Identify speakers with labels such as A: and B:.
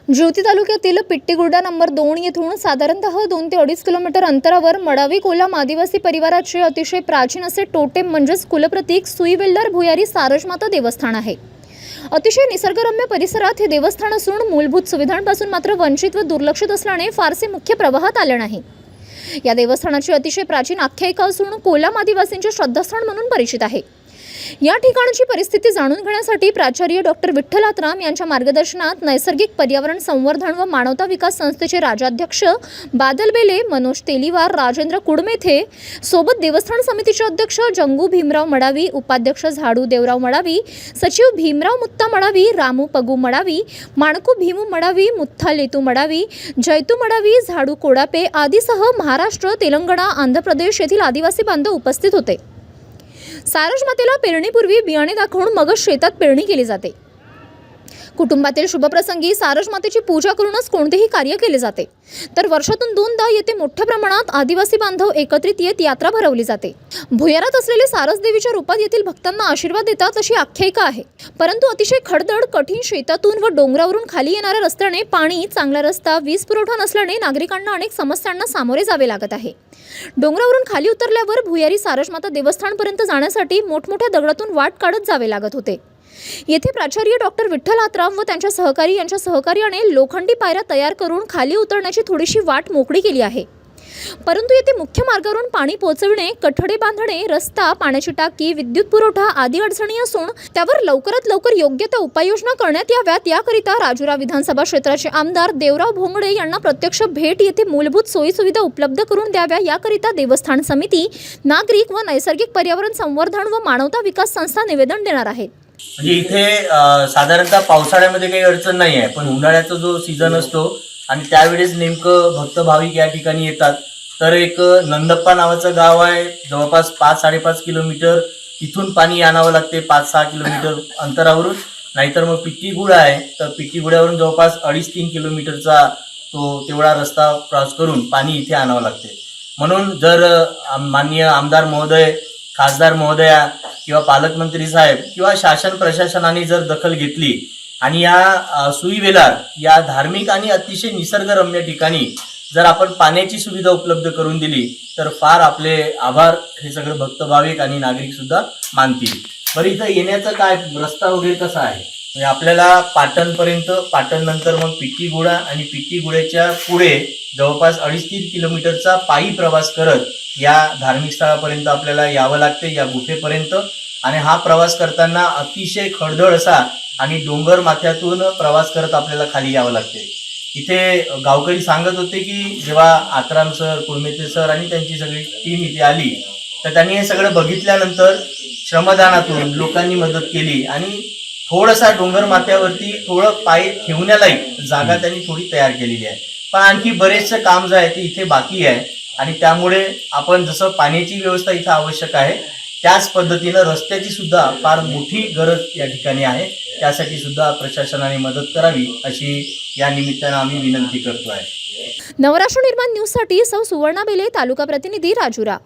A: ज्योती तालुक्यातील पिट्टीगुर्डा नंबर 2 येथून साधारणतः 2 ते 2.5 किलोमीटर अंतरावर मडावी कोलाम आदिवासी परिवाराचे अतिशय प्राचीन असे टोटेम म्हणजेच कुलप्रतीक सुईवेल्दार भुयारी सारजमाता देवस्थान आहे। अतिशय निसर्गरम्य परिसरात हे देवस्थान असून मूलभूत सुविधांपासून मात्र वंचित व दुर्लक्षित असल्याने फारसे मुख्य प्रवाहात आले नाही। या देवस्थानाची अतिशय प्राचीन आख्यायिका असून कोलाम आदिवासींचे श्रद्धास्थान म्हणून परिचित आहे। या ठिकाणची परिस्थिती जाणून घेण्यासाठी प्राचार्य डॉक्टर विठ्ठल आत्राम यांच्या मार्गदर्शनात नैसर्गिक पर्यावरण संवर्धन व मानवता विकास संस्थेचे राज्याध्यक्ष बादल बेले, मनोज तेलीवार, राजेंद्र कुडमेथे सोबत देवस्थान समितीचे अध्यक्ष जंगू भीमराव मडावी, उपाध्यक्ष झाडू देवराव मडावी, सचिव भीमराव मुत्ता मडावी, रामू पगू मडावी, माणकू भीमू मडावी, मुत्था लेतू मडावी, जयतू मडावी, झाडू कोडापे आदीसह महाराष्ट्र, तेलंगणा, आंध्र प्रदेश येथील आदिवासी बांधव उपस्थित होते। सारजमातेला पेरणीपूर्वी बियाणे दाखवून मगच शेतात पेरणी केली जाते। कुटुंबातील शुभप्रसंगी सारजमातेची पूजा करूनच कोणतेही कार्य केले जाते। तर वर्षातून 2दा येथे मोठ्या प्रमाणात आदिवासी बांधव एकत्रित येत यात्रा भरवली जाते। भुयारात असलेले सारस देवीच्या रूपात येथील भक्तांना आशीर्वाद देतात अशी आख्यायिका आहे। परंतु अतिशय खडदड कठीण शेतातून व डोंगरावरून खाली येणाऱ्या रस्त्याने पाणी, चांगला रस्ता, वीज पुरवठा नसल्याने नागरिकांना अनेक समस्यांना सामोरे जावे लागत आहे। डोंगरावरून खाली उतरल्यावर भुयारी सारजमाता देवस्थानपर्यंत जाण्यासाठी मोठमोठ्या दगडातून वाट काढत जावे लागत होते। येथे प्राचार्य डॉक्टर विठ्ठल आत्राम व त्यांच्या सहकारी यांच्या सहकार्याने लोखंडी पायऱ्या तयार करून खाली उतरण्याची थोडीशी वाट मोकळी केली आहे। परंतु येथे मुख्य मार्गावरून पाणी पोहोचविणे, कठडे बांधणे, रस्ता, पाण्याची टाकी, विद्युत पुरवठा आदी अडचणी असून त्यावर लवकरात लवकर योग्य त्या उपाययोजना करण्यात याव्यात याकरिता राजुरा विधानसभा क्षेत्राचे आमदार देवराव भोंगडे यांना प्रत्यक्ष भेट येथे मूलभूत सोयीसुविधा उपलब्ध करून द्याव्या याकरिता देवस्थान समिती, नागरिक व नैसर्गिक पर्यावरण संवर्धन व मानवता विकास संस्था निवेदन देणार आहेत।
B: म्हणजे इथे साधारणतः पावसाळ्यामध्ये काही अडचण नाही आहे, पण उन्हाळ्याचा जो सीझन असतो आणि त्यावेळेस नेमकं भक्त भाविक या ठिकाणी येतात। तर एक नंदप्पा नावाचं गाव आहे, जवळपास 5-5.5 किलोमीटर तिथून पाणी आणावं लागते, 5-6 किलोमीटर अंतरावरून। नाहीतर मग पिट्टीगुडा आहे, तर पिट्टीगुड्यावरून जवळपास 2.5-3 किलोमीटरचा तो तेवढा रस्ता क्रॉस करून पाणी इथे आणावं लागते। म्हणून जर माननीय आमदार महोदय, खासदार महोदया किंवा पालकमंत्री साहेब किंवा शासन प्रशासनाने जर दखल घेतली आणि या सुईवेलार या धार्मिक आणि अतिशय निसर्गरम्य ठिकाणी जर आपण पाण्याची सुविधा उपलब्ध करून दिली तर फार आपले आभार हे सगळे भक्त भाविक आणि नागरिक सुद्धा मानतील। बरं, इथं येण्याचा काय रस्ता वगैरे कसा आहे? म्हणजे आपल्याला पाटणपर्यंत, पाटण नंतर मग पिट्टीगुडा आणि पिट्टीगुड्याच्या पुढे जवळपास 2.5-3 किलोमीटरचा पायी प्रवास करत या धार्मिक स्थळापर्यंत आपल्याला यावं लागते, या गुफेपर्यंत। आणि हा प्रवास करताना अतिशय खडदळ असा आणि डोंगर माथ्यातून प्रवास करत आपल्याला खाली यावं लागते। इथे गावकरी सांगत होते की जेव्हा आत्राम सर, कुळमेते सर आणि त्यांची सगळी टीम इथे आली तर त्यांनी हे सगळं बघितल्यानंतर श्रमदानातून लोकांनी मदत केली आणि थोडासा डोंगर माथ्यावरती थोडं पाय ठेवण्यालायक जागा त्यांनी थोडी तयार केलेली आहे। पण आणखी बरेचसे काम जे आहे ते इथे बाकी आहे आणि त्यामुळे आपण जसं पाण्याची व्यवस्था इथं आवश्यक आहे त्याच पद्धतीनं रस्त्याची सुद्धा फार मोठी गरज या ठिकाणी आहे। त्यासाठी सुद्धा प्रशासनाने मदत करावी अशी या निमित्तानं आम्ही विनंती करतो आहे।
A: नवराष्ट्र निर्माण न्यूजसाठी सौ सुवर्णा बेले, तालुका प्रतिनिधी, राजुरा।